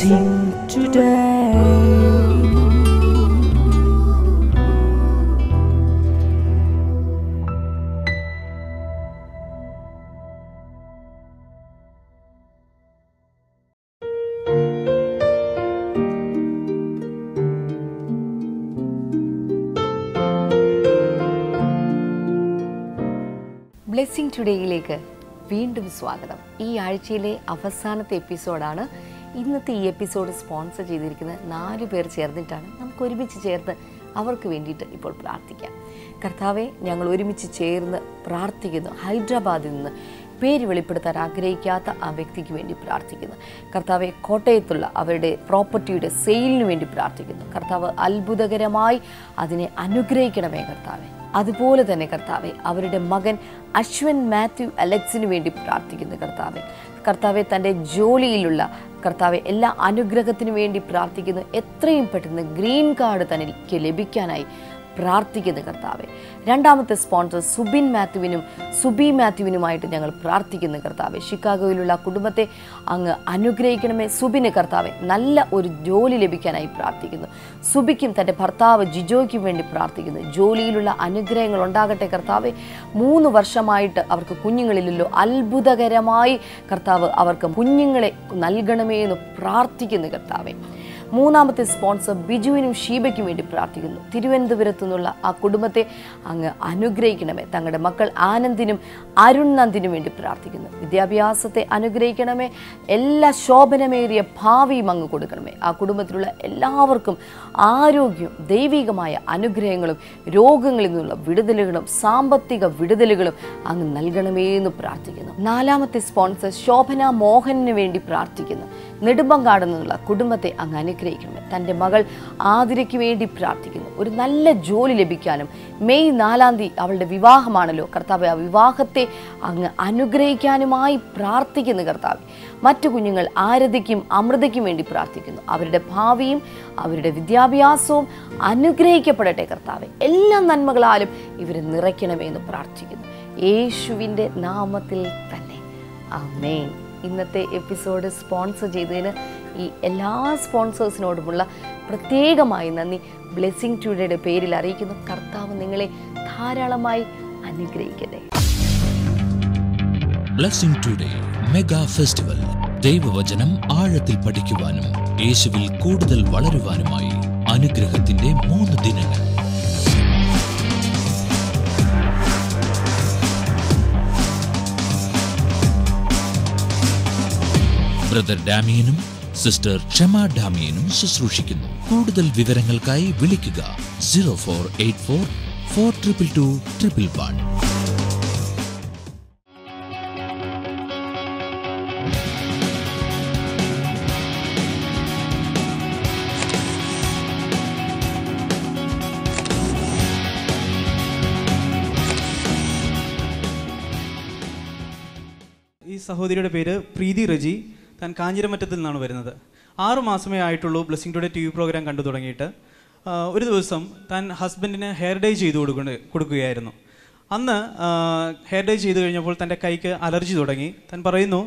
blessing today. Blessing ടുഡേയിലേക്ക് വീണ്ടും സ്വാഗതം. ഈ ആഴ്ചയിലെ അവസാനത്തെ എപ്പിസോഡാണ്. ഇന്നത്തെ ഈ എപ്പിസോഡ് സ്പോൺസർ ചെയ്തിരിക്കുന്നത് 4 പേർ ചേർന്നിട്ടാണ്. നമുക്ക് ഒരുമിച്ച് ചേർന്ന് അവർക്ക് വേണ്ടിയിട്ട് ഇപ്പോൾ പ്രാർത്ഥിക്കാം. കർത്താവെ, ഞങ്ങൾ ഒരുമിച്ച് ചേർന്ന് പ്രാർത്ഥിക്കുന്നു. ഹൈദരാബാദിൽ നിന്ന് പേര് വെളിപ്പെടുത്താൻ ആഗ്രഹിക്കാത്ത ആ വ്യക്തിക്ക് വേണ്ടി പ്രാർത്ഥിക്കുന്നു. കർത്താവെ, കോട്ടയത്തുള്ള അവരുടെ പ്രോപ്പർട്ടിയുടെ സെയിലിന് വേണ്ടി പ്രാർത്ഥിക്കുന്നു. കർത്താവ് അത്ഭുതകരമായി അതിനെ അനുഗ്രഹിക്കണമേ കർത്താവെ. അതുപോലെ തന്നെ കർത്താവെ, അവരുടെ മകൻ അശ്വൻ മാത്യു അലക്സിന് വേണ്ടി പ്രാർത്ഥിക്കുന്നു. കർത്താവെ, തൻ്റെ ജോലിയിലുള്ള കർത്താവെ എല്ലാ അനുഗ്രഹത്തിനു വേണ്ടി പ്രാർത്ഥിക്കുന്നു. എത്രയും പെട്ടെന്ന് ഗ്രീൻ കാർഡ് തനിക്ക് ലഭിക്കാനായി പ്രാർത്ഥിക്കുന്നു കർത്താവെ. രണ്ടാമത്തെ സ്പോൺസർ സുബി മാത്യുവിനുമായിട്ട് ഞങ്ങൾ പ്രാർത്ഥിക്കുന്നു കർത്താവെ. ഷിക്കാഗോയിലുള്ള കുടുംബത്തെ അങ്ങ് അനുഗ്രഹിക്കണമേ. സുബിന് കർത്താവെ നല്ല ഒരു ജോലി ലഭിക്കാനായി പ്രാർത്ഥിക്കുന്നു. സുബിക്കും തൻ്റെ ഭർത്താവ് ജിജോയ്ക്കും വേണ്ടി പ്രാർത്ഥിക്കുന്നു. ജോലിയിലുള്ള അനുഗ്രഹങ്ങൾ ഉണ്ടാകട്ടെ കർത്താവെ. 3 വർഷമായിട്ട് അവർക്ക് കുഞ്ഞുങ്ങളില്ലല്ലോ. അത്ഭുതകരമായി കർത്താവ് അവർക്ക് കുഞ്ഞുങ്ങളെ നൽകണമേ എന്ന് പ്രാർത്ഥിക്കുന്നു കർത്താവെ. മൂന്നാമത്തെ സ്പോൺസർ ബിജുവിനും ഷീബയ്ക്കും വേണ്ടി പ്രാർത്ഥിക്കുന്നു. തിരുവനന്തപുരത്തു നിന്നുള്ള ആ കുടുംബത്തെ അങ്ങ് അനുഗ്രഹിക്കണമേ. തങ്ങളുടെ മക്കൾ ആനന്ദിനും അരുൺ നന്ദിനും വേണ്ടി പ്രാർത്ഥിക്കുന്നു. വിദ്യാഭ്യാസത്തെ അനുഗ്രഹിക്കണമേ. എല്ലാ ശോഭനമേറിയ ഭാവിയും അങ്ങ് കൊടുക്കണമേ. ആ കുടുംബത്തിലുള്ള എല്ലാവർക്കും ആരോഗ്യവും ദൈവികമായ അനുഗ്രഹങ്ങളും രോഗങ്ങളിൽ നിന്നുള്ള വിടുതലുകളും സാമ്പത്തിക വിടുതലുകളും അങ്ങ് നൽകണമേ എന്ന് പ്രാർത്ഥിക്കുന്നു. നാലാമത്തെ സ്പോൺസർ ശോഭന മോഹനന് വേണ്ടി പ്രാർത്ഥിക്കുന്നു. നെടുമ്പങ്കാട് നിന്നുള്ള കുടുംബത്തെ അങ്ങ് അനുഗ്രഹിക്കണമേ. തൻ്റെ മകൾ ആതിരയ്ക്ക് വേണ്ടി പ്രാർത്ഥിക്കുന്നു. ഒരു നല്ല ജോലി ലഭിക്കാനും മെയ് 4-ാം തീയതി അവളുടെ വിവാഹമാണല്ലോ കർത്താവെ. ആ വിവാഹത്തെ അങ്ങ് അനുഗ്രഹിക്കാനുമായി പ്രാർത്ഥിക്കുന്നു കർത്താവെ. മറ്റു കുഞ്ഞുങ്ങൾ ആരതിക്കും അമൃതയ്ക്കും വേണ്ടി പ്രാർത്ഥിക്കുന്നു. അവരുടെ ഭാവിയും അവരുടെ വിദ്യാഭ്യാസവും അനുഗ്രഹിക്കപ്പെടട്ടെ കർത്താവെ. എല്ലാ നന്മകളാലും ഇവരെ നിറയ്ക്കണമേ എന്ന് പ്രാർത്ഥിക്കുന്നു. യേശുവിൻ്റെ നാമത്തിൽ തന്നെ ആമേൻ. ഇന്നത്തെ എപ്പിസോഡ് സ്പോൺസർ ചെയ്തതിന് ഈ എല്ലാ സ്പോൺസേഴ്സിനോടുമുള്ള പ്രത്യേകമായി നന്ദി ബ്ലെസ്സിംഗ് ടുഡേയുടെ പേരിൽ അറിയിക്കുന്നു. കർത്താവ് നിങ്ങളെ ധാരാളമായി അനുഗ്രഹിക്കട്ടെ. Blessing today mega festival. ദൈവവചനം ആഴത്തിൽ പഠിക്കുവാനും യേശുവിൽ കൂടുതൽ വളരുവാനുമായി അനുഗ്രഹത്തിന്റെ 3 ദിനങ്ങൾ. ബ്രദർ ഡാമിയനും സിസ്റ്റർ ക്ഷമ ഡാമിയനും ശുശ്രൂഷിക്കുന്നു. കൂടുതൽ വിവരങ്ങൾക്കായി വിളിക്കുക 0484 422 111. ഈ സഹോദരിയുടെ പേര് പ്രീതി റജി. താൻ കാഞ്ഞിരമറ്റത്തിൽ നിന്നാണ് വരുന്നത്. 6 മാസമേ ആയിട്ടുള്ളൂ ബ്ലെസ്സിംഗ് ടുഡേ TV പ്രോഗ്രാം കണ്ടു തുടങ്ങിയിട്ട്. ഒരു ദിവസം താൻ ഹസ്ബൻഡിന് ഹെയർ ഡൈ ചെയ്ത് കൊടുക്കുകയായിരുന്നു. അന്ന് ഹെയർ ഡൈ ചെയ്ത് കഴിഞ്ഞപ്പോൾ തൻ്റെ കൈക്ക് അലർജി തുടങ്ങി. താൻ പറയുന്നു,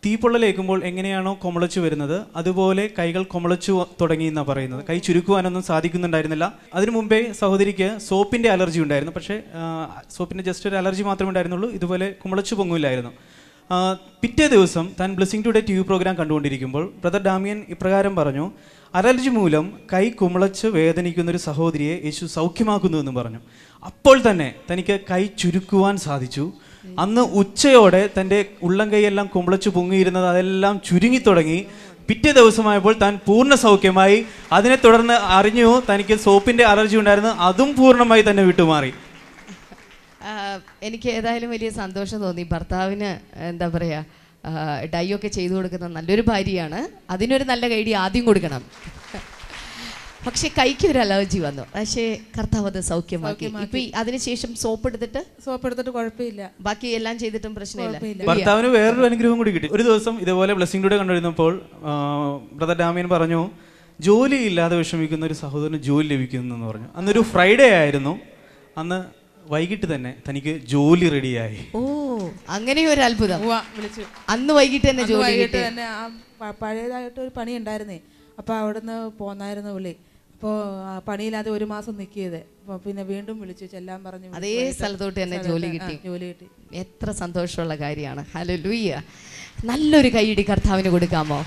തീപ്പൊള്ളലേക്കുമ്പോൾ എങ്ങനെയാണോ കൊമളച്ചു വരുന്നത് അതുപോലെ കൈകൾ കൊമളച്ചു തുടങ്ങി എന്നാണ് പറയുന്നത്. കൈ ചുരുക്കുവാനൊന്നും സാധിക്കുന്നുണ്ടായിരുന്നില്ല. അതിനു മുമ്പേ സഹോദരിക്ക് സോപ്പിൻ്റെ അലർജി ഉണ്ടായിരുന്നു. പക്ഷേ സോപ്പിൻ്റെ ജസ്റ്റ് ഒരു അലർജി മാത്രമേ ഉണ്ടായിരുന്നുള്ളൂ. ഇതുപോലെ കുമളച്ചു പൊങ്ങില്ലായിരുന്നു. പിറ്റേ ദിവസം താൻ ബ്ലെസ്സിംഗ് ടുഡേ TV പ്രോഗ്രാം കണ്ടുകൊണ്ടിരിക്കുമ്പോൾ ബ്രദർ ഡാമിയൻ ഇപ്രകാരം പറഞ്ഞു, അലർജി മൂലം കൈ കുമിളച്ച് വേദനിക്കുന്നൊരു സഹോദരിയെ യേശു സൗഖ്യമാക്കുന്നു എന്ന് പറഞ്ഞു. അപ്പോൾ തന്നെ തനിക്ക് കൈ ചുരുക്കുവാൻ സാധിച്ചു. അന്ന് ഉച്ചയോടെ തൻ്റെ ഉള്ളം കൈയെല്ലാം കുമിളച്ച് പൊങ്ങിയിരുന്നത് അതെല്ലാം ചുരുങ്ങിത്തുടങ്ങി. പിറ്റേ ദിവസമായപ്പോൾ താൻ പൂർണ്ണ സൗഖ്യമായി. അതിനെ തുടർന്ന് അറിഞ്ഞു തനിക്ക് സോപ്പിൻ്റെ അലർജി ഉണ്ടായിരുന്നു. അതും പൂർണ്ണമായി തന്നെ വിട്ടുമാറി. എനിക്ക് ഏതായാലും വലിയ സന്തോഷം തോന്നി. ഭർത്താവിന് എന്താ പറയുക, ഡൈ ഒക്കെ ചെയ്തു കൊടുക്കുന്ന നല്ലൊരു ഭാര്യയാണ്. അതിനൊരു നല്ല കൈഡി ആദ്യം കൊടുക്കണം. പക്ഷെ കൈക്ക് ഒരു അലർജി വന്നു. പക്ഷേ കർത്താവ് അത് സൗഖ്യമാക്കി. ഇപ്പൊ അതിനുശേഷം സോപ്പ് എടുത്തിട്ട് കുഴപ്പമില്ല. ബാക്കി എല്ലാം ചെയ്തിട്ടും പ്രശ്നമില്ല. ഭർത്താവിന് വേറൊരു അനുഗ്രഹം കൂടി കിട്ടി. ഒരു ദിവസം ഇതുപോലെ ബ്ലെസ്സിംഗ് ടുഡേ കണ്ടുവരുന്നപ്പോൾ ബ്രദർ ഡാമിയൻ പറഞ്ഞു, ജോലി ഇല്ലാതെ വിഷമിക്കുന്ന ഒരു സഹോദരന് ജോലി ലഭിക്കുന്നു എന്ന് പറഞ്ഞു. അന്നൊരു ഫ്രൈഡേ ആയിരുന്നു. അന്ന് വൈകിട്ട് തന്നെ തനിക്ക് ജോലി റെഡിയായി. ഓ, അങ്ങനെ ഒരു അത്ഭുതം. അന്ന് വൈകിട്ട് തന്നെ ജോലി പഴയതായിട്ടൊരു പണി ഉണ്ടായിരുന്നേ. അപ്പോൾ അവിടുന്ന് പോന്നായിരുന്നു പുള്ളി. അപ്പോൾ പണിയില്ലാതെ 1 മാസം നിൽക്കിയത്. അപ്പോൾ പിന്നെ വീണ്ടും വിളിച്ചു ചെല്ലാൻ പറഞ്ഞു. അതേ സ്ഥലത്തോട്ട് തന്നെ ജോലി കിട്ടി. എത്ര സന്തോഷമുള്ള കാര്യമാണ്. ഹല്ലേലൂയ. നല്ലൊരു കൈയടി കർത്താവിന് കൊടുക്കാമോ?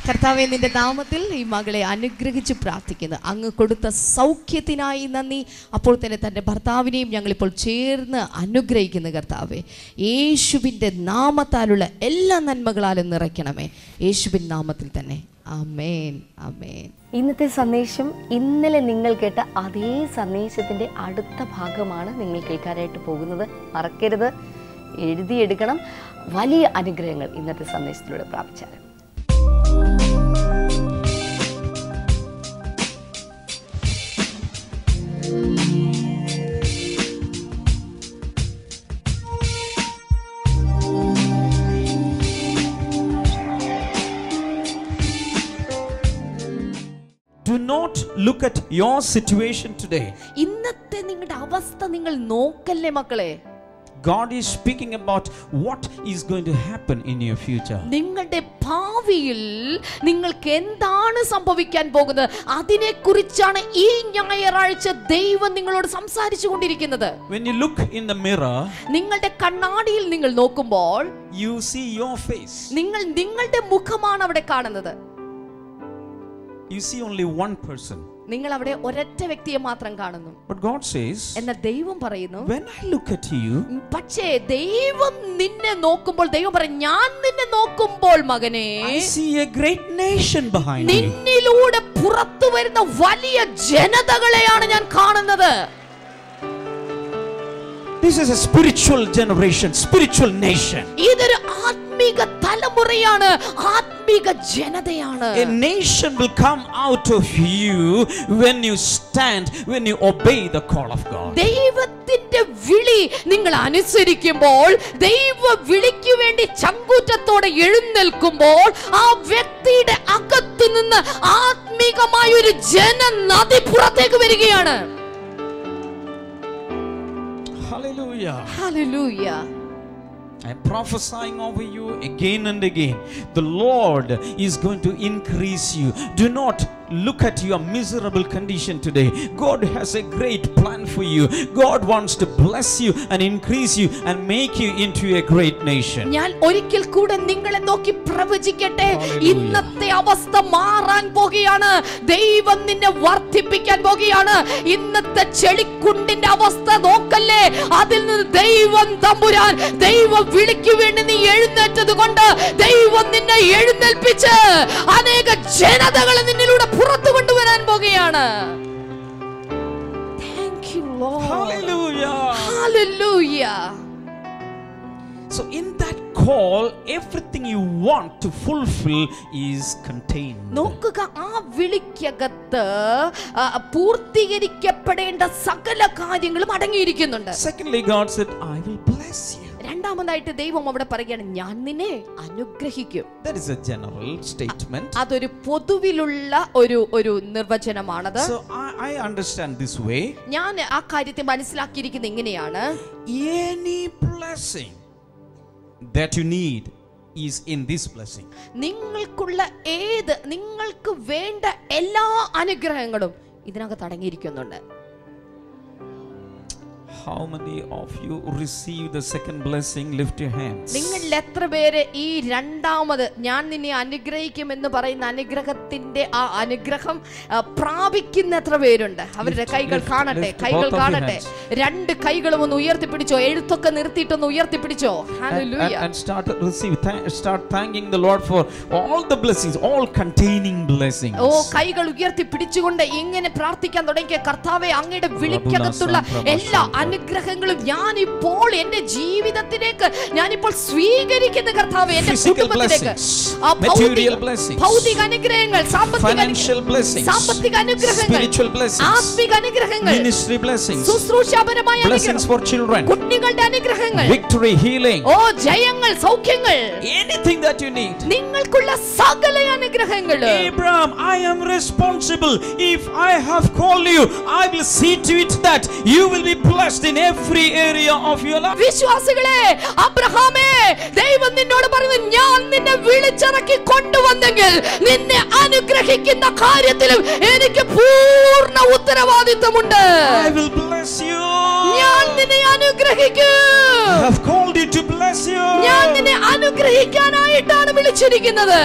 കർത്താവേ, നിന്റെ നാമത്തിൽ ഈ മകളെ അനുഗ്രഹിച്ച് പ്രാർത്ഥിക്കുന്നു. അങ്ങ് കൊടുത്ത സൗഖ്യത്തിനായി നന്ദി. അപ്പോൾ തന്നെ തൻ്റെ ഭർത്താവിനെയും ഞങ്ങളിപ്പോൾ ചേർന്ന് അനുഗ്രഹിക്കുന്നു. കർത്താവേ, യേശുവിൻ്റെ നാമത്താലുള്ള എല്ലാ നന്മകളാലും നിറയ്ക്കണമേ. യേശുവിൻ നാമത്തിൽ തന്നെ. ആമേൻ, ആമേൻ. ഇന്നത്തെ സന്ദേശം ഇന്നലെ നിങ്ങൾ കേട്ട അതേ സന്ദേശത്തിൻ്റെ അടുത്ത ഭാഗമാണ് നിങ്ങൾ കേൾക്കാനായിട്ട് പോകുന്നത്. മറക്കരുത്, എഴുതിയെടുക്കണം. വലിയ അനുഗ്രഹങ്ങൾ ഇന്നത്തെ സന്ദേശത്തിലൂടെ പ്രാപിച്ചാലും. Do not look at your situation today. ഇന്നത്തെ നിങ്ങളുടെ അവസ്ഥ നിങ്ങൾ നോക്കല്ലേ മക്കളെ. God is speaking about what is going to happen in your future. നിങ്ങളുടെ ഭാവിയിൽ നിങ്ങൾക്ക് എന്താണ് സംഭവിക്കാൻ പോകുന്നത് അതിനെക്കുറിച്ചാണ് ഈ ഞായറാഴ്ച ദൈവം നിങ്ങളോട് സംസാരിച്ചു കൊണ്ടിരിക്കുന്നത്. When you look in the mirror, നിങ്ങളുടെ കണ്ണാടിയിൽ നിങ്ങൾ നോക്കുമ്പോൾ you see your face. നിങ്ങൾ നിങ്ങളുടെ മുഖമാണ് അവിടെ കാണുന്നത്. You see only one person. നിങ്ങൾ അവിടെ ഒരൊറ്റ വ്യക്തിയെ മാത്രം കാണുന്നു. But God says, എന്നാൽ ദൈവം പറയുന്നു, when I look at you, പക്ഷേ ദൈവം നിന്നെ നോക്കുമ്പോൾ ദൈവം പറയും, ഞാൻ നിന്നെ നോക്കുമ്പോൾ മകനെ, I see a great nation behind you. നിന്നിലൂടെ പുറത്തു വരുന്ന വലിയ ജനതകളെയാണ് ഞാൻ കാണുന്നത്. This is a spiritual generation, spiritual nation. ഇതൊരു ആത്മീക തലമുറയാണ്, ആത്മീക ജനതയാണ്. A nation will come out of you when you stand, when you obey the call of God. ദൈവത്തിന്റെ വിളി നിങ്ങൾ അനുസരിക്കുമ്പോൾ, ദൈവ വിളിക്ക് വേണ്ടി ചങ്കൂറ്റത്തോടെ എഴുന്നേൽക്കുമ്പോൾ, ആ വ്യക്തിയുടെ അകത്തു നിന്ന് ആത്മീകമായ ഒരു ജനനദി പുറത്തേക്ക് വരികയാണ്. Hallelujah. Hallelujah. I am prophesying over you again and again. The Lord is going to increase you. Do not look at your miserable condition today. God has a great plan for you. God wants to bless you and increase you and make you into a great nation. ഞാൻ ഒരിക്കൽ കൂടെ നിങ്ങളെ നോക്കി പ്രവചിക്കട്ടെ. ഇന്നത്തെ അവസ്ഥ മാറാൻ പോകുകയാണ്. ദൈവം നിന്നെ വർദ്ധിപ്പിക്കാൻ പോകുകയാണ്. ഇന്നത്തെ ചെളിക്കുണ്ടിന്റെ അവസ്ഥ നോക്കല്ലേ. അതിൽ നിന്ന് ദൈവം തമ്പുരാൻ, ദൈവം വിളിക്ക് വേണ്ടി നീ എഴുന്നേറ്റത് കൊണ്ട് ദൈവം നിന്നെ എഴുന്നേൽപ്പിച്ച് അനേക ജനതകളെ നിന്നിലൂടെ പുറത്തു കൊണ്ടുവരാൻ പോകുകയാണ്. Thank you, Lord. Hallelujah. Hallelujah. So in that call, everything you want to fulfill is contained. നോക്കുക, ആ വിളിക്കകത്ത് പൂർത്തീകരിക്കപ്പെടേണ്ട സകല കാര്യങ്ങളും അടങ്ങിയിരിക്കുന്നുണ്ട്. Secondly, God said, I will bless you. രണ്ടാമതായിട്ട് ദൈവം അവിടെ പറയുകയാണ്, ഞാൻ നിന്നെ അനുഗ്രഹിക്കും. That is a general statement. അതൊരു പൊതുവിലുള്ള ഒരു നിർവചനമാണത്. So I understand this way. ഞാൻ ആ കാര്യത്തെ മനസ്സിലാക്കിയിരിക്കുന്നത് ഇങ്ങനെയാണ്. Any blessing that you need is in this blessing. നിങ്ങൾക്ക് വേണ്ട എല്ലാ അനുഗ്രഹങ്ങളും ഇതിനകത്ത് അടങ്ങിയിരിക്കുന്നുണ്ട്. How many of you receive the second blessing? Lift your hands. നിങ്ങൾ എത്ര പേര് ഈ രണ്ടാമത് ഞാൻ നിന്നെ അനുഗ്രഹിക്കും എന്ന് പറയുന്ന അനുഗ്രഹത്തിന്റെ ആ അനുഗ്രഹം പ്രാപിക്കുന്ന എത്ര പേരുണ്ട്? അവരുടെ കൈകൾ കാണട്ടെ, കൈകൾ കാണട്ടെ. രണ്ട് കൈകളും ഒന്ന് ഉയർത്തിപ്പിടിച്ചോ. എഴുത്തൊക്കെ നിർത്തിയിട്ടൊന്ന് ഉയർത്തിപ്പിടിച്ചോ. Hallelujah. And start thanking the Lord for all the blessings, all containing blessings. കൈകൾ ഉയർത്തിപ്പിടിച്ചുകൊണ്ട് ഇങ്ങനെ പ്രാർത്ഥിക്കാൻ തുടങ്ങിയ കർത്താവേ, അങ്ങയുടെ വിളിക്കകത്തുള്ള എല്ലാ അനുഗ്രഹങ്ങളും ഞാനിപ്പോൾ എന്റെ ജീവിതത്തിലേക്ക് ഞാനിപ്പോൾ സ്വീകരിക്കുന്ന കർത്താവേ, എന്റെ കുടുംബത്തിലേക്ക് ഭൗതിക അനുഗ്രഹങ്ങൾ, സാമ്പത്തിക അനുഗ്രഹങ്ങൾ, ആത്മിക അനുഗ്രഹങ്ങൾ, ശുശ്രൂഷാപരമായ അനുഗ്രഹങ്ങൾ, കുട്ടികളുടെ അനുഗ്രഹങ്ങൾ, victory, healing, ജയങ്ങൾ, സൗഖ്യങ്ങൾ, anything that you need. നിങ്ങൾക്കുള്ള സകല അനുഗ്രഹങ്ങൾ. Abraham, I am responsible. If I have called you, I will see to it that you will be blessed blessed in every area of your life. വിശ്വാസികളെ, അബ്രഹാമേ, ദൈവം നിന്നോട് പറഞ്ഞു, ഞാൻ നിന്നെ വിളിച്ചിറക്കി കൊണ്ടുവന്നെങ്കിൽ നിന്നെ അനുഗ്രഹിക്കുന്ന കാര്യത്തിലും എനിക്ക് പൂർണ്ണ ഉത്തരവാദിത്വമുണ്ട്. I will bless you. ഞാൻ നിന്നെ അനുഗ്രഹിക്കും. I have called you to bless you. ഞാൻ നിന്നെ അനുഗ്രഹിക്കാനായിട്ടാണ് വിളിച്ചിരിക്കുന്നത്.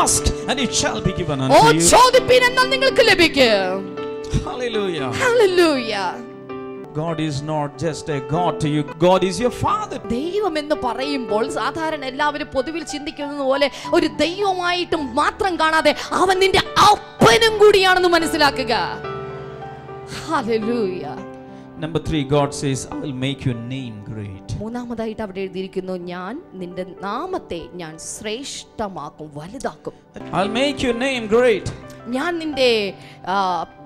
Ask and it shall be given oh, unto you. ചോദിപ്പിൻ എന്നാൽ നിങ്ങൾക്ക് ലഭിക്കും. Hallelujah. Hallelujah. God is not just a God to you. God is your Father. ദൈവം എന്ന് പറയുമ്പോൾ സാധാരണ എല്ലാവരും പൊതുവിൽ ചിന്തിക്കുന്നത് പോലെ ഒരു ദൈവമായിട്ട് മാത്രം കാണാതെ അവൻ നിന്റെ അപ്പനും കൂടിയാണെന്ന് മനസ്സിലാക്കുക. Hallelujah. Number 3, God says, I will make your name great. മൂന്നാമതായിട്ട് അവിടെ എഴുതിയിരിക്കുന്നു, ഞാൻ നിന്റെ നാമത്തെ ഞാൻ ശ്രേഷ്ഠമാക്കും, വലുതാക്കും. I'll make your name great. ഞാൻ നിന്റെ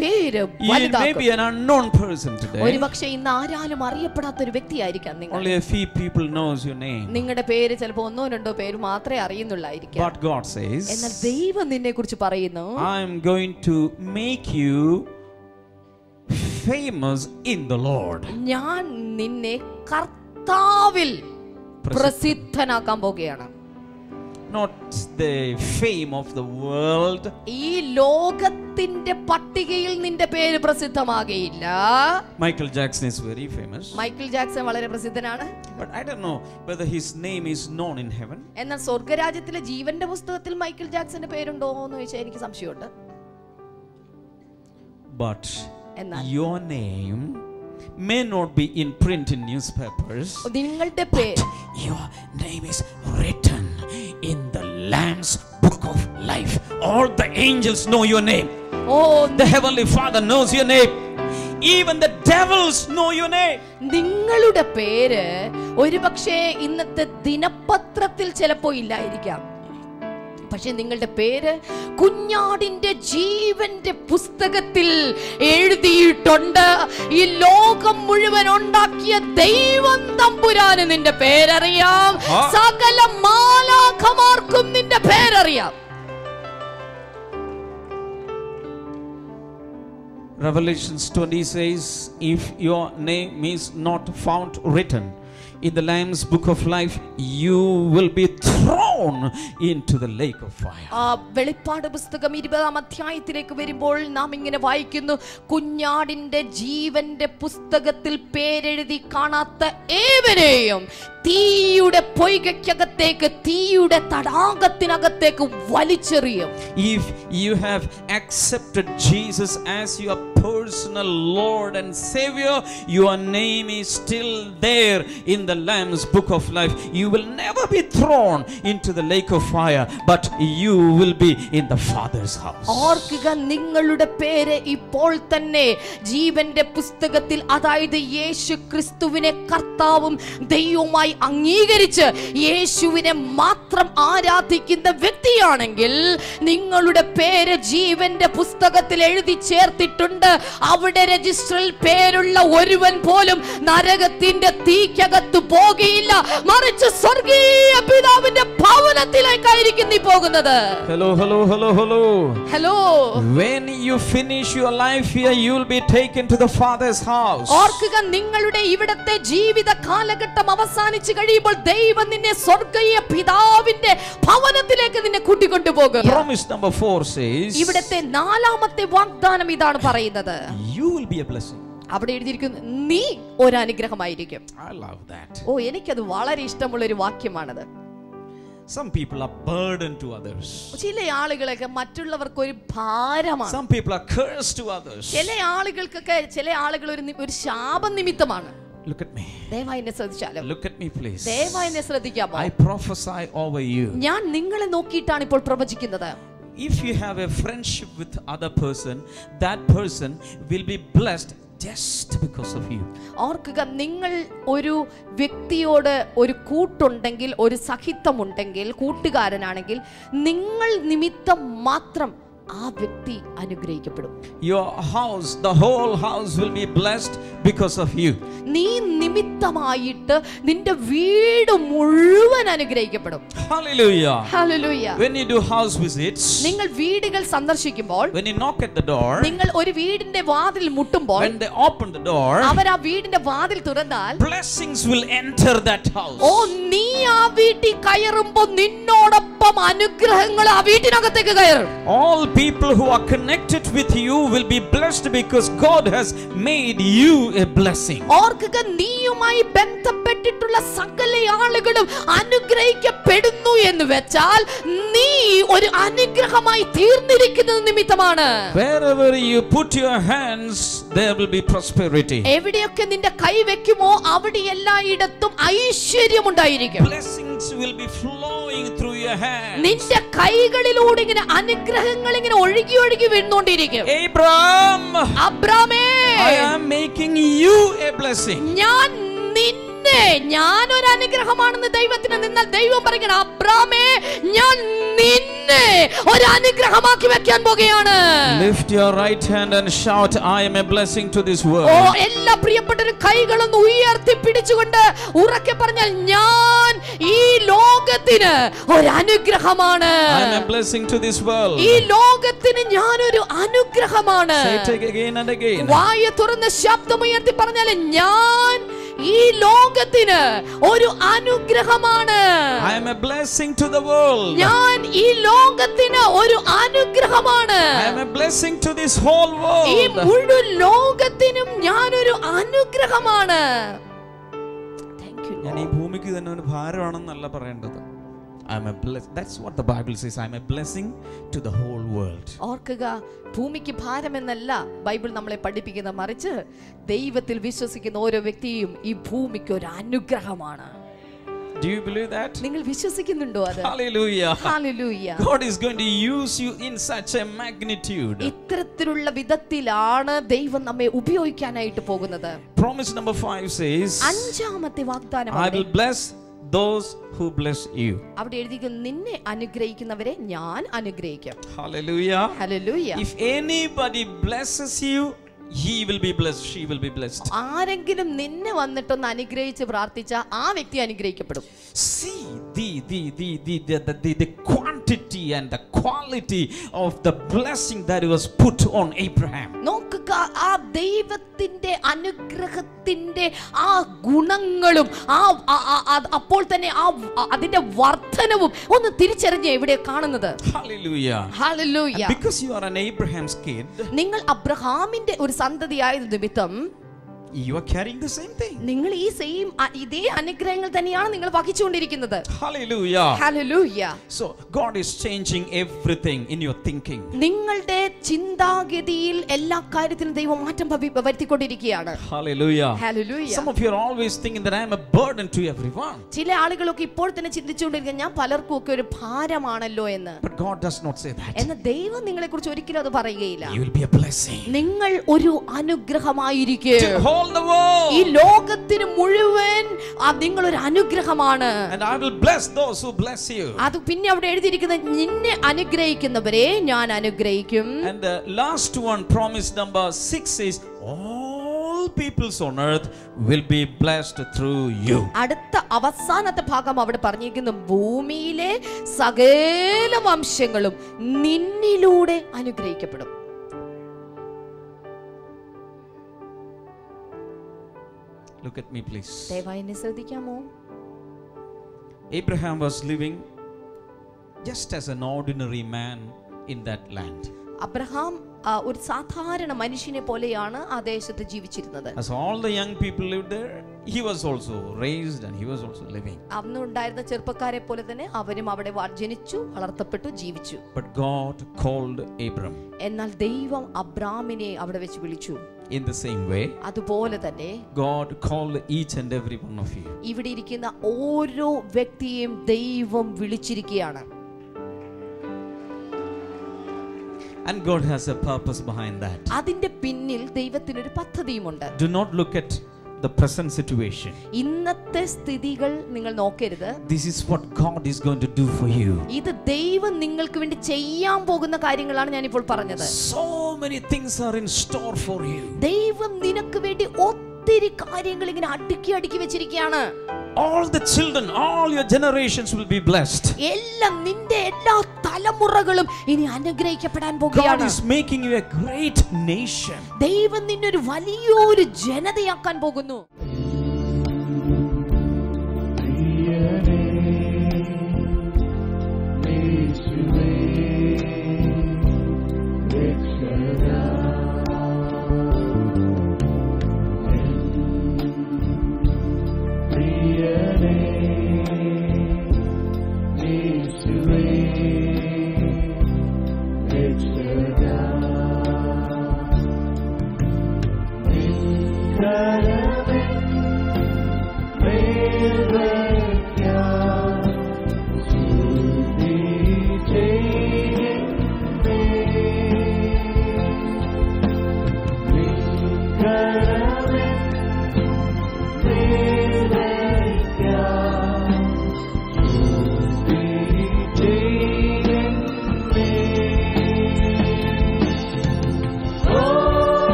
പേര് You may വലുതാക്കും. be an unknown person today. ഒരുപക്ഷെ ഇന്ന് ആരാലും അറിയപ്പെടാത്ത ഒരു വ്യക്തിയായിരിക്കാം നിങ്ങൾ. Only a few people knows your name. നിങ്ങളുടെ പേര് ചിലപ്പോൾ ഒന്നോ രണ്ടോ പേര് മാത്രമേ അറിയുന്നുള്ളായിരിക്കാം. But God says, എന്നാൽ ദൈവം നിന്നെ കുറിച്ച് പറയുന്നു, I am going to make you famous in the Lord. ഞാൻ നിന്നെ കർത്താവിൽ പ്രസിദ്ധനാക്കാൻ പോകുകയാണ്. Not the fame of the world. ഈ ലോകത്തിന്റെ പട്ടികയിൽ നിന്റെ പേര് പ്രസിദ്ധമാകയില്ല. Michael Jackson is very famous. Michael Jackson വളരെ പ്രസിദ്ധനാണ്. But I don't know whether his name is known in heaven. എന്നാൽ സ്വർഗരാജ്യത്തിലെ ജീവന്റെ പുസ്തകത്തിൽ മൈക്കിൾ ജാക്സന്റെ പേരുണ്ടോ എന്ന് ചോദിച്ചാൽ എനിക്ക് സംശയമുണ്ട്. But എന്നാൽ your name may not be in print in newspapers. നിങ്ങളുടെ പേര്, Your name is written in the Lamb's book of life. All the angels know your name. The Heavenly Father knows your name. Even the devils know your name. നിങ്ങളുടെ പേര് ഒരുപക്ഷെ ഇന്നത്തെ ദിനപത്രത്തിൽ ചിലപ്പോൾ ഇല്ലായിരിക്കാം. പക്ഷെ നിങ്ങളുടെ പേര് കുഞ്ഞാടിന്റെ ജീവന്റെ പുസ്തകത്തിൽ എഴുതിയിട്ടുണ്ട്. ഈ ലോകം മുഴുവൻ ഉണ്ടാക്കിയ ദൈവം തമ്പുരാന് നിന്റെ പേരറിയാം. സകല മാലാഖമാർക്കും നിന്റെ പേരറിയാം. Revelations 20 says, if your name is not found written in the Lamb's book of life, you will be thrown into the lake of fire. വെളിപ്പാട് പുസ്തകം 20-ാം അധ്യായത്തിലേക്ക് വരുമ്പോൾ നാം ഇങ്ങനെ വായിക്കുന്നു, കുഞ്ഞാടിന്റെ ജീവന്റെ പുസ്തകത്തിൽ പേരെഴുതി കാണാത്ത ഏവരെയും തീയുടെ പൊയ്കയ്ക്കകത്തേക്ക്, തീയുടെ തടാകത്തിനകത്തേക്ക് വലിച്ചെറിയും. If you have accepted Jesus as your personal Lord and Savior, your name is still there in the Lamb's book of life. You will never be thrown into the lake of fire, but you will be in the Father's house. ഓർക്കുക, നിങ്ങളുടെ പേര് ഇപ്പോൾ തന്നെ ജീവന്റെ പുസ്തകത്തിൽ, അതായത് യേശു ക്രിസ്തുവിനെ കർത്താവും ദൈവവുമായി അംഗീകരിച്ച് യേശുവിനെ മാത്രം ആരാധിക്കുന്ന വ്യക്തിയാണെങ്കിൽ നിങ്ങളുടെ പേര് ജീവന്റെ പുസ്തകത്തിൽ എഴുതി ചേർത്തിട്ടുണ്ട്. അവിടെ രജിസ്റ്ററിൽ പേരുള്ള ഒരുവൻ പോലും നരകത്തിന്റെ തീക്കകത്ത് പോകില്ല, മറിച്ച് സ്വർഗീയ പിതാവിന്റെ ഭവനത്തിലേക്കായിരിക്കും നീ പോകുന്നത്. Hello, hello, hello, hello. Hello, When you finish your life here, you will be taken to the Father's house. ഓർക്കുക, നിങ്ങളുടെ ഇവിടത്തെ ജീവിത കാലഘട്ടം അവസാനിച്ചു കഴിയുമ്പോൾ ദൈവം നിന്നെ സ്വർഗീയ പിതാവിന്റെ ഭവനത്തിലേക്ക് നിന്നെ കൂട്ടിക്കൊണ്ടുപോകും. Promise number 4 says, ഇവിടത്തെ നാലാമത്തെ വാഗ്ദാനം ഇതാണ് പറയുന്നത്, you will be a blessing. അവിടെ എഴുതിയിരിക്കുന്നു, നീ ഒരു അനുഗ്രഹമായിരിക്കും. I love that. ഓ, എനിക്കത് വളരെ ഇഷ്ടമുള്ള ഒരു വാക്യമാണത്. Some people are burdened to others. ചില ആളുകളൊക്കെ മറ്റുള്ളവർക്ക് ഒരു ഭാരമാണ്. Some people are cursed to others. ചില ആളുകൾ ഒരു ശാപം നിമിത്തമാണ്. Look at me. ദയവായി എന്നെ ശ്രദ്ധിച്ചാലും. Look at me, please. ദയവായി എന്നെ ശ്രദ്ധിക്കാമോ? I prophesy over you. ഞാൻ നിങ്ങളെ നോക്കിയിട്ടാണ് ഇപ്പോൾ പ്രവചിക്കുന്നത്. If you have a friendship with other person, that person will be blessed just because of you. ഓർക്കുക, നിങ്ങൾ ഒരു വ്യക്തിയോട് ഒരു കൂട്ടുണ്ടെങ്കിൽ, ഒരു സഹിത്വമുണ്ടെങ്കിൽ, കൂട്ടുകാരനാണെങ്കിൽ, നിങ്ങൾ നിമിത്തം മാത്രം ആ വ്യക്തി അനുഗ്രഹിക്കപ്പെടും. Your house, the whole house will be blessed because of you. നീ നിമിത്തമായിട്ട് നിന്റെ വീട് മുഴുവൻ അനുഗ്രഹിക്കപ്പെടും. Hallelujah. Hallelujah. When you do house visits, നിങ്ങൾ വീടുകൾ സന്ദർശിക്കുമ്പോൾ, when you knock at the door, നിങ്ങൾ ഒരു വീടിന്റെ വാതിൽ മുട്ടുമ്പോൾ, when they open the door, അവർ ആ വീടിന്റെ വാതിൽ തുറന്നാൽ blessings will enter that house. ഓ, നീ ആ വീട്ടിൽ കയറുമ്പോൾ നിന്നോടൊപ്പം അനുഗ്രഹങ്ങൾ ആ വീട്ടിനകത്തേക്ക് കയറും. All people who are connected with you will be blessed because God has made you a blessing. ഓർക്കുക, നീയുമായി ബന്ധപ്പെട്ടിട്ടുള്ള സകല ആളുകളും അനുഗ്രഹിക്കപ്പെടുന്നു എന്ന് വെച്ചാൽ നീ ഒരു അനുഗ്രഹമായി തീർന്നിരിക്കുന്നത് നിമിത്തമാണ്. Wherever you put your hands, there will be prosperity. എവിടെയൊക്കെ നിന്റെ കൈ വെക്കുമോ അവിടെ എല്ലായിടത്തും ഐശ്വര്യം ഉണ്ടായിരിക്കും. Blessings will be flowing through your hands. നിന്റെ കൈകളിലൂടെ ഇങ്ങനെ അനുഗ്രഹങ്ങൾ ഇങ്ങനെ ഒഴുകി ഒഴുകി വീണുകൊണ്ടിരിക്കും. Abraham, അബ്രാമേ, I am making you a blessing. ഞാനൊരു അനുഗ്രഹമാണെന്ന് ദൈവത്തിന് നിന്നാൽ ദൈവം പറയുകയാണ്, അബ്രാമേ, ഞാൻ നിന്നെ ഒരു അനുഗ്രഹമാക്കി വെക്കാൻ പോകുകയാണ്. Lift your right hand and shout, I am a blessing to this world. ഓ, എല്ലാ പ്രിയപ്പെട്ടവരും കൈകളൊന്ന് ഉയർത്തി പിടിച്ചുകൊണ്ട് ഉറക്കെ പറഞ്ഞാൽ, ഞാൻ ഈ ലോകത്തിന് ഒരു അനുഗ്രഹമാണ്. I am a blessing to this world. ഈ ലോകത്തിന് ഞാനൊരു അനുഗ്രഹമാണ്. Say it again and again. വായ തുറന്ന് ശബ്ദമുയർത്തി പറഞ്ഞാൽ, ഞാൻ ഈ ലോകത്തിന് ഒരു അനുഗ്രഹമാണ്. I am a blessing to the world. ഞാൻ ഈ ലോകത്തിന് ഒരു അനുഗ്രഹമാണ്. I am a blessing to this whole world. ഈ മുഴുവൻ ലോകത്തിനും ഞാനൊരു അനുഗ്രഹമാണ്. Thank you, ഞാൻ ഈ Lord. ഭൂമിക്ക് തന്നെ ഒരു ഭാരമാണെന്നല്ല പറയേണ്ടത്. I am a blessing. That's what the Bible says. I am a blessing to the whole world. ഓർക്കുക, ഭൂമിക്ക് ഭാരമെന്നല്ല ബൈബിൾ നമ്മളെ പഠിപ്പിക്കുന്ന, മറിച്ച് ദൈവത്തിൽ വിശ്വസിക്കുന്ന ഓരോ വ്യക്തിയും ഈ ഭൂമിക്ക് ഒരു അനുഗ്രഹമാണ്. Do you believe that? നിങ്ങൾ വിശ്വസിക്കുന്നുണ്ടോ അത്? Hallelujah. Hallelujah. God is going to use you in such a magnitude. ഇത്തരത്തിലുള്ള വിധത്തിലാണ് ദൈവം നമ്മെ ഉപയോഗിക്കാനായിട്ട് പോകുന്നത്. Promise number 5 says, അഞ്ചാമത്തെ വാഗ്ദാനം I will bless those who bless you. അവിടെ എഴുതിയിരിക്കുന്നു, നിന്നെ അനുഗ്രഹിക്കുന്നവരെ ഞാൻ അനുഗ്രഹിക്കും. Hallelujah. Hallelujah. If anybody blesses you, he will be blessed, she will be blessed. ആരെങ്കിലും നിന്നെ വന്നിട്ടൊന്ന് അനുഗ്രഹിച്ച് പ്രാർത്ഥിച്ച ആ വ്യക്തി അനുഗ്രഹിക്കപ്പെടും. See the quantity and the quality of the blessing that was put on Abraham. നോക്കുക, ആ ദൈവത്തിന്റെ അനുഗ്രഹത്തിന്റെ ആ ഗുണങ്ങളും അപ്പോൾ തന്നെ അതിന്റെ വർധനവും ഒന്ന് തിരിച്ചറിഞ്ഞ് ഇവിടെ കാണുന്നത്. Hallelujah. Hallelujah. And because you are an Abraham's kid, നിങ്ങൾ അബ്രഹാമിന്റെ ഒരു സന്തതിയായത് നിമിത്തം you are carrying the same thing. നിങ്ങൾ ഈ ഇതേ അനുഗ്രഹങ്ങൾ തന്നെയാണ് നിങ്ങൾ വഹിച്ചുകൊണ്ടിരിക്കുന്നത്. Hallelujah. Hallelujah. So God is changing everything in your thinking. നിങ്ങളുടെ ചിന്താഗതിയിൽ എല്ലാ കാര്യത്തിലും ദൈവം മാറ്റം വരുത്തിക്കൊണ്ടിരിക്കുകയാണ്. Hallelujah. Hallelujah. Some of you are always thinking that I am a burden to everyone. ചില ആളുകളൊക്കെ ഇപ്പോൾ തന്നെ ചിന്തിച്ചുകൊണ്ടിരിക്കുക, ഞാൻ പലർക്കും ഒക്കെ ഒരു ഭാരമാണല്ലോ എന്ന്. But God does not say that. എന്നാൽ ദൈവം നിങ്ങളെ കുറിച്ച് ഒരിക്കലും അത് പറയുകയില്ല. You will be a blessing. നിങ്ങൾ ഒരു അനുഗ്രഹമായിരിക്കും. The world. ഈ ലോകത്തിന് മുഴുവൻ നിങ്ങൾ ഒരു അനുഗ്രഹമാണ്. And I will bless those who bless you. അത് പിന്നെ അവിടെ എഴുതിയിരിക്കുന്നത്, നിന്നെ അനുഗ്രഹിക്കുന്നവരെ ഞാൻ അനുഗ്രഹിക്കും. And the last one, promise number 6 is, all peoples on earth will be blessed through you. അടുത്ത അവസാനത്തെ ഭാഗം അവിടെ പറഞ്ഞിരിക്കുന്നു, ഭൂമിയിലെ സകല വംശങ്ങളും നിന്നിലൂടെ അനുഗ്രഹിക്കപ്പെടും. Look at me, please. ദയവായി എന്നെ ശ്രദ്ധിക്കാമോ? Abraham was living just as an ordinary man in that land. Abraham ഒരു സാധാരണ മനുഷ്യനെ പോലെയാണ് ആ ദേശത്ത് ജീവിച്ചിരുന്നത്. As all the young people lived there, he was also raised and he was also living. അന്ന് ഉണ്ടായിരുന്ന ചെറുപ്പക്കാരെ പോലെ തന്നെ അവരും അവിടെ ജനിച്ചു, വളർത്തപ്പെട്ടു, ജീവിച്ചു. But God called Abram. എന്നാൽ ദൈവം അബ്രാമിനെ അവിടെ വെച്ച് വിളിച്ചു. In the same way, അതുപോലെ തന്നെ God called each and every one of you. ഇവിടെ ഇരിക്കുന്ന ഓരോ വ്യക്തിയെയും ദൈവം വിളിച്ചിരിക്കുകയാണ്. And God has a purpose behind that. അതിന്റെ പിന്നിൽ ദൈവത്തിന് ഒരു പദ്ധതിയുമുണ്ട്. Do not look at the present situation. ഇന്നത്തെ സ്ഥിതികൾ നിങ്ങൾ നോക്കരുത്. This is what God is going to do for you. ഇത് ദൈവം നിങ്ങൾക്ക് വേണ്ടി ചെയ്യാൻ പോകുന്ന കാര്യങ്ങളാണ് ഞാൻ ഇപ്പോൾ പറഞ്ഞത്. So many things are in store for you. ദൈവം നിനക്ക് വേണ്ടി ഒത്തിരി കാര്യങ്ങൾ ഇങ്ങനെ അടുക്കി വെച്ചിരിക്കുകയാണ്. All the children, all your generations will be blessed. എല്ലാം നിന്റെ എല്ലാ തലമുറകളും ഇനി അനുഗ്രഹിക്കപ്പെടാൻ പോകുകയാണ്. God is making you a great nation. ദൈവം നിന്നെ ഒരു വലിയൊരു ജനതയാക്കാൻ പോകുന്നു.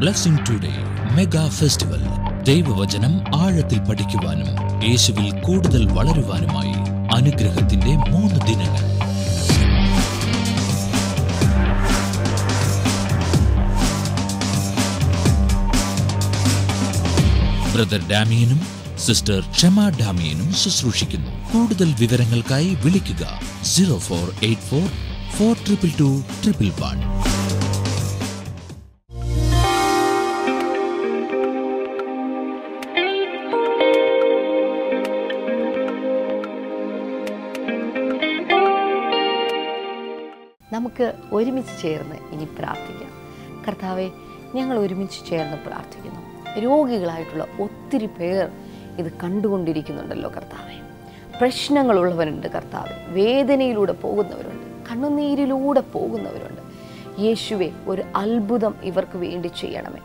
Blessing today mega festival. ദൈവവചനം ആഴത്തിൽ പഠിക്കുവാനും യേശുവിൽ കൂടുതൽ വളരുവാനുമായി അനുഗ്രഹത്തിന്റെ 3 ദിനങ്ങൾ. ബ്രദർ ഡാമിയനും സിസ്റ്റർ ക്ഷമ ഡാമിയനും ശുശ്രൂഷിക്കുന്നു. കൂടുതൽ വിവരങ്ങൾക്കായി വിളിക്കുക 0484 422 111. നമുക്ക് ഒരുമിച്ച് ചേർന്ന് ഇനി പ്രാർത്ഥിക്കാം. കർത്താവെ, ഞങ്ങൾ ഒരുമിച്ച് ചേർന്ന് പ്രാർത്ഥിക്കുന്നു. രോഗികളായിട്ടുള്ള ഒത്തിരി പേർ ഇത് കണ്ടുകൊണ്ടിരിക്കുന്നുണ്ടല്ലോ കർത്താവെ. പ്രശ്നങ്ങളുള്ളവരുണ്ട് കർത്താവെ, വേദനയിലൂടെ പോകുന്നവരുണ്ട്, കണ്ണുനീരിലൂടെ പോകുന്നവരുണ്ട്. യേശുവെ, ഒരു അത്ഭുതം ഇവർക്ക് വേണ്ടി ചെയ്യണമേ.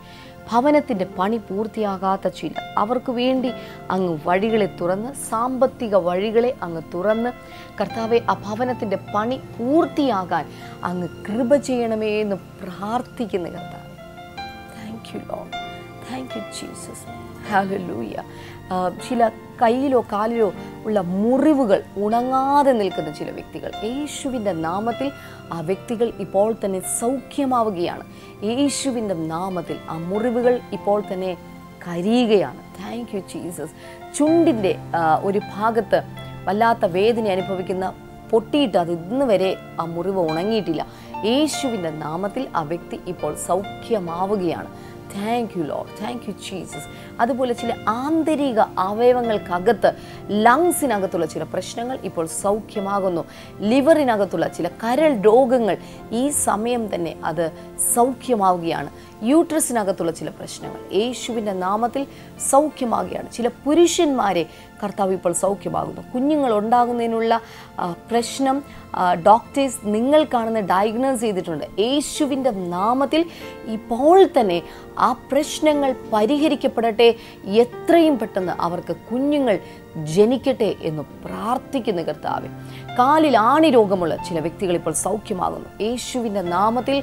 ഭവനത്തിൻ്റെ പണി പൂർത്തിയാകാത്ത ചില അവർക്ക് വേണ്ടി അങ്ങ് വഴികളെ തുറന്ന്, സാമ്പത്തിക വഴികളെ അങ്ങ് തുറന്ന് കർത്താവെ, ആ ഭവനത്തിൻ്റെ പണി പൂർത്തിയാകാൻ അങ്ങ് കൃപ ചെയ്യണമേ എന്ന് പ്രാർത്ഥിക്കുന്ന കർത്താവെ. Thank you Lord, thank you Jesus, hallelujah. ചില കയ്യിലോ കാലിലോ ഉള്ള മുറിവുകൾ ഉണങ്ങാതെ നിൽക്കുന്ന ചില വ്യക്തികൾ, യേശുവിൻ്റെ നാമത്തിൽ ആ വ്യക്തികൾ ഇപ്പോൾ തന്നെ സൗഖ്യമാവുകയാണ്. യേശുവിൻ്റെ നാമത്തിൽ ആ മുറിവുകൾ ഇപ്പോൾ തന്നെ കരിയുകയാണ്. Thank you Jesus. ചുണ്ടിൻ്റെ ഒരു ഭാഗത്ത് വല്ലാത്ത വേദന അനുഭവിക്കുന്ന പൊട്ടിയിട്ട് അത് ഇന്ന് വരെ ആ മുറിവ് ഉണങ്ങിയിട്ടില്ല. യേശുവിൻ്റെ നാമത്തിൽ ആ വ്യക്തി ഇപ്പോൾ സൗഖ്യമാവുകയാണ്. Thank you Lord, thank you Jesus. അതുപോലെ ചില ആന്തരിക അവയവങ്ങൾക്കകത്ത്, ലങ്സിനകത്തുള്ള ചില പ്രശ്നങ്ങൾ ഇപ്പോൾ സൗഖ്യമാകുന്നു. ലിവറിനകത്തുള്ള ചില കരൾ രോഗങ്ങൾ ഈ സമയം തന്നെ അത് സൗഖ്യമാവുകയാണ്. യൂട്രസിനകത്തുള്ള ചില പ്രശ്നങ്ങൾ യേശുവിൻ്റെ നാമത്തിൽ സൗഖ്യമാവുകയാണ്. ചില പുരുഷന്മാരെ കർത്താവ് ഇപ്പോൾ സൗഖ്യമാകുന്നു. കുഞ്ഞുങ്ങൾ ഉണ്ടാകുന്നതിനുള്ള പ്രശ്നം ഡോക്ടേഴ്സ് നിങ്ങൾ കാണുന്ന ഡയഗ്നോസ് ചെയ്തിട്ടുണ്ട്. യേശുവിൻ്റെ നാമത്തിൽ ഇപ്പോൾ തന്നെ ആ പ്രശ്നങ്ങൾ പരിഹരിക്കപ്പെടട്ടെ. എത്രയും പെട്ടെന്ന് അവർക്ക് കുഞ്ഞുങ്ങൾ ജനിക്കട്ടെ എന്ന് പ്രാർത്ഥിക്കുന്ന കർത്താവേ. കാലിൽ ആണി രോഗമുള്ള ചില വ്യക്തികൾ ഇപ്പോൾ സൗഖ്യമാകുന്നു. യേശുവിൻ്റെ നാമത്തിൽ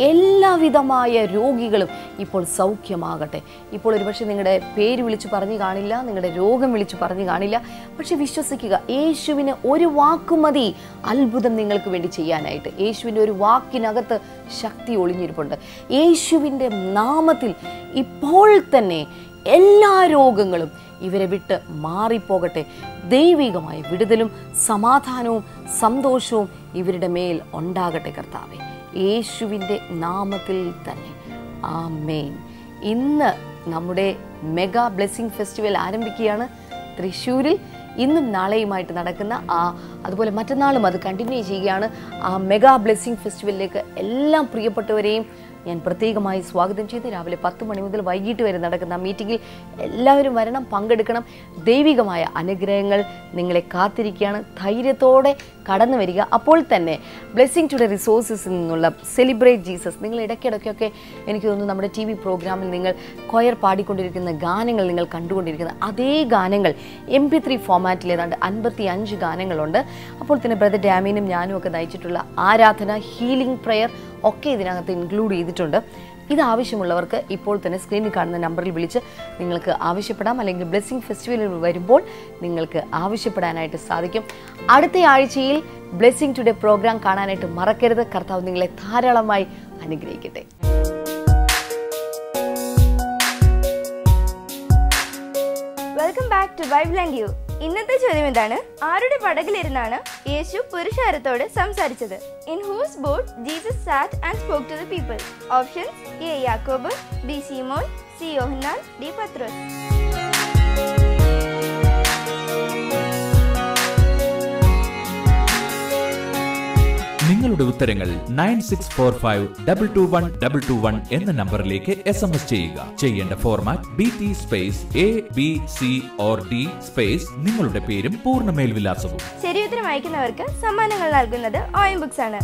എല്ലാവിധമായ രോഗികളും ഇപ്പോൾ സൗഖ്യമാകട്ടെ. ഇപ്പോൾ ഒരുപക്ഷെ നിങ്ങളുടെ പേര് വിളിച്ചു പറഞ്ഞു കാണില്ല, നിങ്ങളുടെ രോഗം വിളിച്ചു പറഞ്ഞു കാണില്ല. പക്ഷെ വിശ്വസിക്കുക, യേശുവിന് ഒരു വാക്ക് മതി അത്ഭുതം നിങ്ങൾക്ക് വേണ്ടി ചെയ്യാനായിട്ട്. യേശുവിൻ്റെ ഒരു വാക്കിനകത്ത് ശക്തി ഒളിഞ്ഞിരിപ്പുണ്ട്. യേശുവിൻ്റെ നാമത്തിൽ ഇപ്പോൾ തന്നെ എല്ലാ രോഗങ്ങളും ഇവരെ വിട്ട് മാറിപ്പോകട്ടെ. ദൈവികമായ വിടുതലും സമാധാനവും സന്തോഷവും ഇവരുടെ മേൽ ഉണ്ടാകട്ടെ കർത്താവേ, യേശുവിൻ്റെ നാമത്തിൽ തന്നെ. ആമേൻ. ഇന്ന് നമ്മുടെ മെഗാ ബ്ലെസ്സിങ് ഫെസ്റ്റിവൽ ആരംഭിക്കുകയാണ് തൃശ്ശൂരിൽ. ഇന്നും നാളെയുമായിട്ട് നടക്കുന്ന അതുപോലെ മറ്റന്നാളും അത് കണ്ടിന്യൂ ചെയ്യുകയാണ്. ആ മെഗാ ബ്ലെസ്സിങ് ഫെസ്റ്റിവലിലേക്ക് എല്ലാ പ്രിയപ്പെട്ടവരെയും ഞാൻ പ്രത്യേകമായി സ്വാഗതം ചെയ്ത് രാവിലെ 10 മണി മുതൽ വൈകിട്ട് വരെ നടക്കുന്ന മീറ്റിങ്ങിൽ എല്ലാവരും വരണം, പങ്കെടുക്കണം. ദൈവികമായ അനുഗ്രഹങ്ങൾ നിങ്ങളെ കാത്തിരിക്കുകയാണ്. ധൈര്യത്തോടെ കടന്നു വരിക. അപ്പോൾ തന്നെ ബ്ലെസ്സിങ് ടുഡേ റിസോഴ്സസിൽ നിന്നുള്ള സെലിബ്രേറ്റ് ജീസസ്, നിങ്ങൾ ഇടയ്ക്കിടയ്ക്കൊക്കെ എനിക്ക് തോന്നുന്നു നമ്മുടെ TV പ്രോഗ്രാമിൽ നിങ്ങൾ കൊയർ പാടിക്കൊണ്ടിരിക്കുന്ന ഗാനങ്ങൾ നിങ്ങൾ കണ്ടുകൊണ്ടിരിക്കുന്ന അതേ ഗാനങ്ങൾ MP3 ഫോമാറ്റിൽ ഏതാണ്ട് 55 ഗാനങ്ങളുണ്ട്. അപ്പോൾ തന്നെ ബ്രദർ ഡാമിനും ഞാനും ഒക്കെ നയിച്ചിട്ടുള്ള ആരാധന, ഹീലിംഗ് പ്രെയർ ഒക്കെ ഇതിനകത്ത് ഇൻക്ലൂഡ് ചെയ്തിട്ടുണ്ട്. ഇത് ആവശ്യമുള്ളവർക്ക് ഇപ്പോൾ തന്നെ സ്ക്രീനിൽ കാണുന്ന നമ്പറിൽ വിളിച്ച് നിങ്ങൾക്ക് ആവശ്യപ്പെടാം. അല്ലെങ്കിൽ ബ്ലെസ്സിങ് ഫെസ്റ്റിവലിൽ വരുമ്പോൾ നിങ്ങൾക്ക് ആവശ്യപ്പെടാനായിട്ട് സാധിക്കും. അടുത്ത ആഴ്ചയിൽ ബ്ലെസ്സിങ് ടുഡേ പ്രോഗ്രാം കാണാനായിട്ട് മറക്കരുത്. കർത്താവ് നിങ്ങളെ ധാരാളമായി അനുഗ്രഹിക്കട്ടെ. Welcome back to Bible and you. ഇന്നത്തെ ചോദ്യം എന്താണ്? ആരുടെ പടകിലിരുന്നാണ് യേശു പുരുഷാരത്തോട് സംസാരിച്ചത്? In whose boat Jesus sat and spoke to the people? Options: A യാക്കോബ്, ബി സീമോൻ, സി യോഹന്നാൻ, ഡി പത്രോസ്. നിങ്ങളുടെ ഉത്തരങ്ങൾ 9645221221 എന്ന നമ്പറിലേക്ക് SMS ചെയ്യുക. ചെയ്യേണ്ട format BT space ABC/D space നിങ്ങളുടെ പേരും പൂർണ്ണ മേൽവിലാസവും. ശരിയുത്തരം അയക്കുന്നവർക്ക് സമ്മാനങ്ങൾ നൽകുന്നത് OM ബുക്സ് ആണ്.